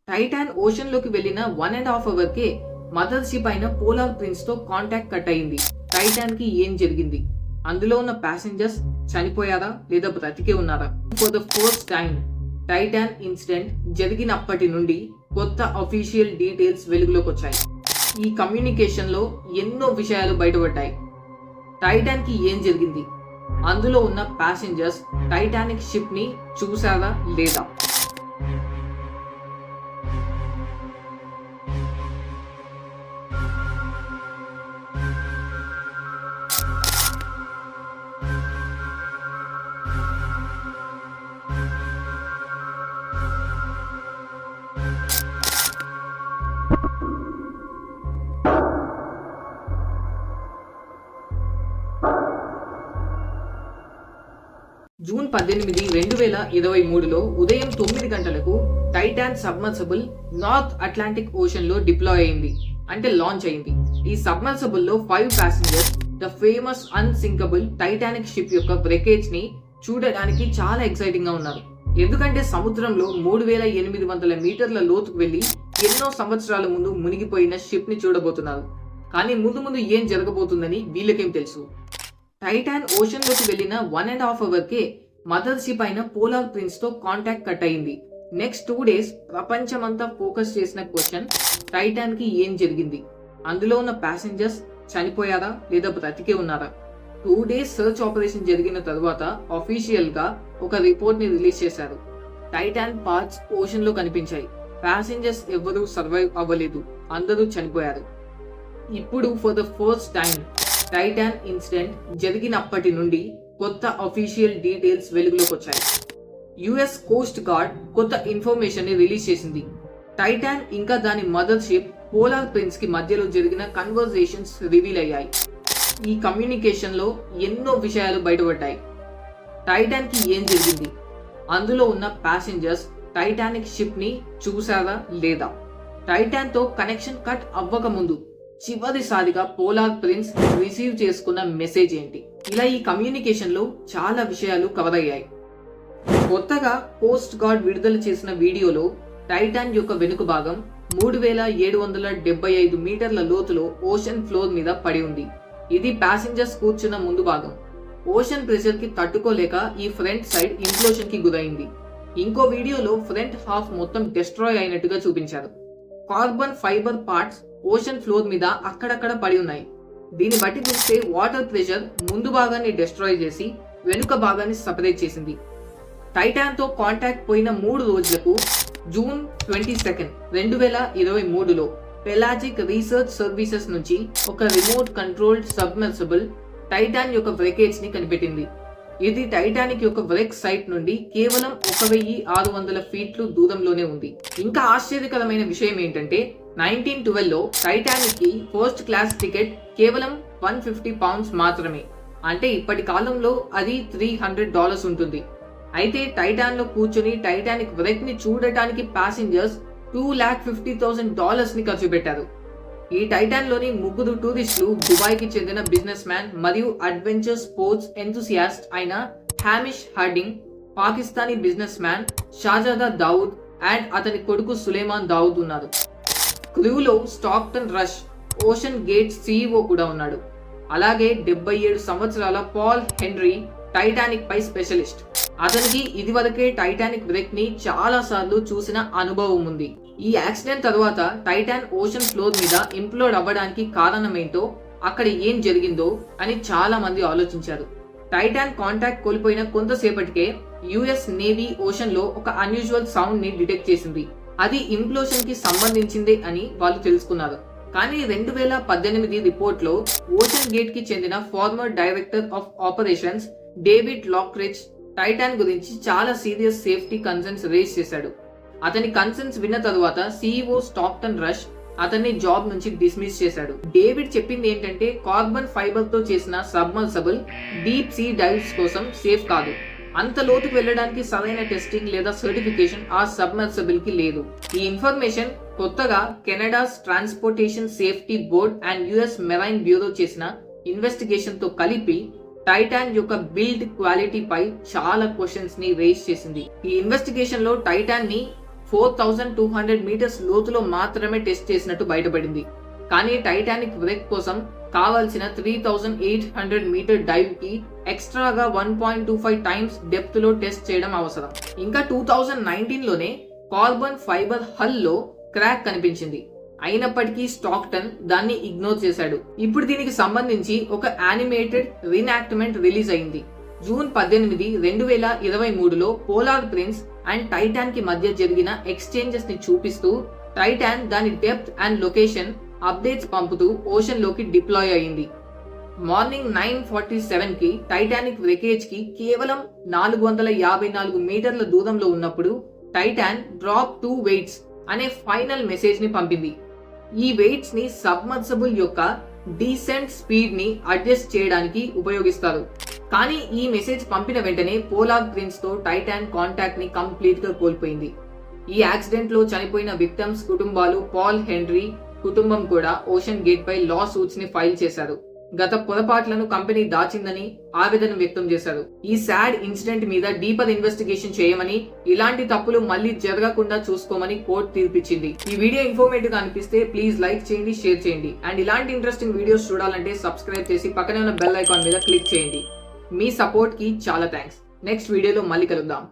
Titan ocean లోకి వెళ్లిన 1.5 hour కే mother ship అయిన పోలార్ ప్రిన్స్ తో కాంటాక్ట్ కట్ అయింది. టైటాన్ కి ఏం జరిగింది? అందులో ఉన్న ప్యాసింజర్స్ చనిపోయారా లేదా బ్రతికే ఉన్నారా? For the first time Titan incident జరిగినప్పటి నుండి కొత్త అఫీషియల్ డీటెయిల్స్ వెలుగులోకి వచ్చాయి. ఈ కమ్యూనికేషన్ లో ఎన్నో విషయాలు బయటపడ్డాయి. టైటాన్ కి ఏం జరిగింది? అందులో ఉన్న ప్యాసింజర్స్ టైటానిక్ షిప్ ని చూసారా లేదా? జూన్ 18, 2023లో ఉదయం 9 గంటలకు Titan submersible north Atlantic ocean లో డిప్లాయ్ అయింది, అంటే లాంచ్ అయింది. ఈ సబ్మర్సిబుల్ లో 5 passengers the famous unsinkable Titanic ship యొక్క బ్రేకేజ్ ని చూడడానికి చాలా ఎక్సైటింగ్ గా ఉన్నారు. ఎందుకంటే సముద్రంలో 3800 మీటర్ల లోతుకు వెళ్లి ఎన్నో సంవత్సరాల ముందు మునిగిపోయిన షిప్ ని చూడబోతున్నారు. కానీ ముందు ఏం జరగబోతుందని వీళ్ళకేం తెలుసు? టైటాన్ ఓషన్ లోకి వెళ్లిన 1.5 అవర్ కే మదర్ షిప్ అయిన పోలార్ ప్రిన్స్ తో కాంటాక్ట్ కట్ అయింది. నెక్స్ట్ 2 డేస్ ప్రపంచమంతా ఫోకస్ చేసిన క్వశ్చన్, టైటాన్ కి ఏం జరిగింది? అందులో ఉన్న ప్యాసింజర్స్ చనిపోయారా లేదా బ్రతికే ఉన్నారా? 2 డేస్ సర్చ్ ఆపరేషన్ జరిగిన తర్వాత అఫీషియల్ గా ఒక రిపోర్ట్ ని రిలీజ్ చేశారు. టైటాన్ పార్ట్స్ ఓషన్ లో కనిపించాయి. ప్యాసింజర్స్ ఎవరూ సర్వైవ్ అవ్వలేదు, అందరూ చనిపోయారు. ఇప్పుడు for the first time Titan incident జరిగినప్పటి నుండి కొత్త అఫీషియల్ డీటెయిల్స్ వెలుగులోకి వచ్చాయి. యుఎస్ కోస్ట్ గార్డ్ కొత్త ఇన్ఫర్మేషన్ ని రిలీజ్ చేసింది. టైటాన్ ఇంకా దాని మదర్ షిప్ పోలార్ ప్రిన్స్ కి మధ్యలో జరిగిన కన్వర్జేషన్స్ రివీల్ అయ్యాయి. ఈ కమ్యూనికేషన్ లో ఎన్నో విషయాలు బయటపడ్డాయి. టైటాన్ కి ఏం జరిగింది? అందులో ఉన్న ప్యాసింజర్స్ టైటానిక్ షిప్ ని చూసారా లేదా? టైటాన్ తో కనెక్షన్ కట్ అవ్వక ముందు చివరిసారిగా పోలార్ ప్రిన్స్ రిసీవ్ చేసుకున్న మెసేజ్ ఏంటి? ఇలా ఈ కమ్యూనికేషన్ లో చాలా విషయాలు కవర్ అయ్యాయి. కొత్తగా కోస్ట్ గార్డ్ విడుదల చేసిన వీడియోలో టైటాన్ యొక్క వెనుక భాగం 3775 మీటర్ల లోతులో ఓషన్ ఫ్లోర్ మీద పడి ఉంది. ఇది ప్యాసింజర్స్ కూర్చున్న ముందు భాగం. ఓషన్ ప్రెషర్ కి తట్టుకోలేక ఈ ఫ్రంట్ సైడ్ ఇంప్లోషన్ కి గురైంది. ఇంకో వీడియోలో ఫ్రంట్ హాఫ్ మొత్తం డిస్ట్రాయ్ అయినట్టుగా చూపించారు. Carbon fibre parts ocean floor మీద అక్కడక్కడ పడి ఉన్నాయి. దీన్ని బట్టి చూస్తే వాటర్ ప్రెషర్ ముందు భాగాన్ని డిస్ట్రాయ్ చేసి వెనుక భాగాన్ని సపరేట్ చేసింది. టైటాన్ తో కాంటాక్ట్ పోయిన 3 రోజులకు జూన్ 22, 2023లో పెలాజిక్ రీసెర్చ్ సర్వీసెస్ నుంచి ఒక రిమోట్ కంట్రోల్డ్ సబ్మర్సిబుల్ టైటాన్ యొక్క బ్రేకేజ్ ని కనిపెట్టింది. ఇది టైటానిక్ యొక్క బ్రేక్ సైట్ నుండి కేవలం 1600 ఫీట్లు దూరంలోనే ఉంది. ఇంకా ఆశ్చర్యకరమైన విషయం ఏంటంటే 1912లో టైటానిక్ కి ఫస్ట్ క్లాస్ టికెట్ కేవలం £150 మాత్రమే. అంటే ఇప్పటి కాలంలో అది $300 ఉంటుంది. అయితే టైటాన్ లో కూర్చొని టైటానిక్ బ్రేక్ ని చూడటానికి ప్యాసింజర్స్ $250,000 ని ఖర్చు పెట్టారు. ఈ టైటాన్ లోని 3 టూరిస్టులు దుబాయ్ కి చెందిన బిజినెస్ మ్యాన్ మరియు అడ్వెంచర్ స్పోర్ట్స్ ఎంతూసియాస్ట్ అయిన Hamish Harding, Pakistani businessman Shahzada Dawood and అతని కొడుకు సులేమాన్ దావుద్ ఉన్నారు. క్రూలో Stockton Rush, OceanGate CEO కూడా ఉన్నాడు. అలాగే 77 సంవత్సరాల పాల్ హెన్రీ టైటానిక్ పై స్పెషలిస్ట్. అతనికి ఇదివరకే టైటానిక్ బ్రేక్ ని చాలా సార్లు చూసిన అనుభవం ఉంది. ఈ యాక్సిడెంట్ తర్వాత టైటాన్ ఓషన్ ఫ్లోర్ మీద ఇంప్లోడ్ అవ్వడానికి కారణమేంటో, అక్కడ ఏం జరిగిందో అని చాలా మంది ఆలోచించారు. టైటాన్ కాంటాక్ట్ కోల్పోయిన కొంతసేపటికే యుఎస్ నేవీ ఓషన్ లో ఒక అన్యూజువల్ సౌండ్ ని డిటెక్ట్ చేసింది. అది ఇంప్లోషన్ కి సంబంధించిందే అని వాళ్ళు తెలుసుకున్నారు. కానీ 2018 రిపోర్ట్ లో ఓషన్ గేట్ కి చెందిన former director of operations David Lochridge Titan గురించి చాలా సీరియస్ సేఫ్టీ కన్సర్న్స్ రేజ్ చేశాడు. అతని కన్సర్న్స్ విన్న తరువాత CEO స్టాక్టన్ రష్ అతన్ని జాబ్ నుంచి డిస్మిస్ చేశాడు. డేవిడ్ చెప్పింది ఏంటంటే కార్బన్ ఫైబర్ తో చేసిన సబ్మర్సిబుల్ డీప్ సీ డైవ్స్ కోసం సేఫ్ కాదు. అంత లోతుకు వెళ్ళడానికి సరైన టెస్టింగ్ లేదా సర్టిఫికేషన్ ఆ సబ్మర్సిబుల్ కి లేదు. ఈ ఇన్ఫర్మేషన్ కొత్తగా Canada's transportation safety board and US marine bureau చేసిన ఇన్వెస్టిగేషన్ తో కలిపి టైటాన్ యొక్క బిల్డ్ క్వాలిటీ పై చాలా క్వశ్చన్స్ ని రేజ్ చేసింది. ఈ ఇన్వెస్టిగేషన్ లో టైటాన్ ని 4200 మీటర్స్ లోతులో మాత్రమే టెస్ట్ చేసినట్టు బయటపడింది. కానీ టైటానిక్ వ్రెక్ కోసం కావాల్సిన 3800 మీటర్ డైవ్ కి ఎక్స్ట్రాగా 1.25 టైమ్స్ డెప్త్ లో టెస్ట్ చేయడం అవసరం. ఇంకా 2019లోనే కార్బన్ ఫైబర్ హల్ లో క్రాక్ కనిపించింది. అయినప్పటికీ స్టాక్టన్ దాన్ని ఇగ్నోర్ చేశాడు. ఇప్పుడు దీనికి సంబంధించి ఒక యానిమేటెడ్ రీనాక్ట్మెంట్ రిలీజ్ అయింది. జూన్ 18, 2023లో పోలార్ ప్రిన్స్ అండ్ టైటాన్ కి మధ్య జరిగిన ఎక్స్చేంజెస్ ని చూపిస్తూ టైటాన్ దాని డెప్త్ అండ్ లొకేషన్ అప్డేట్స్ పంపుతూ ఓషన్ లోకి డిప్లాయ్ అయింది. మార్నింగ్ 9:47 కి టైటానిక్ వ్రెకేజ్ కి కేవలం 454 మీటర్ల దూరంలో ఉన్నప్పుడు టైటాన్ డ్రాప్ 2 వెయిట్స్ అనే ఫైనల్ మెసేజ్ ని పంపింది. ఈ వెయిట్స్ ని సబ్మర్సిబుల్ యొక్క డీసెంట్ స్పీడ్ ని అడ్జస్ట్ చేయడానికి ఉపయోగిస్తారు. కానీ ఈ మెసేజ్ పంపిన వెంటనే పోలార్ ప్రిన్స్ తో టైటాన్ కాంటాక్ట్ ని కంప్లీట్ గా కోల్పోయింది. ఈ యాక్సిడెంట్ లో చనిపోయిన విక్టమ్స్ కుటుంబాలు పాల్ హెన్రీ కుటుంబం కూడా ఓషన్ గేట్ పై లా సూట్స్ ని ఫైల్ చేశారు. గత పొరపాట్లను కంపెనీ దాచిందని ఆవేదన వ్యక్తం చేశారు. ఈ సాడ్ ఇన్సిడెంట్ మీద డీపర్ ఇన్వెస్టిగేషన్ చేయమని, ఇలాంటి తప్పులు మళ్లీ జరగకుండా చూసుకోమని కోర్టు తీర్పిచ్చింది. ఈ వీడియో ఇన్ఫర్మేటివ్ గా అనిపిస్తే ప్లీజ్ లైక్ చేయండి, షేర్ చేయండి. అండ్ ఇలాంటి ఇంట్రెస్టింగ్ వీడియోస్ చూడాలంటే సబ్స్క్రైబ్ చేసి పక్కనే ఉన్న బెల్ ఐకాన్ మీద క్లిక్ చేయండి. మీ సపోర్ట్ కి చాలా థ్యాంక్స్. నెక్స్ట్ వీడియోలో మళ్ళీ కలుద్దాం.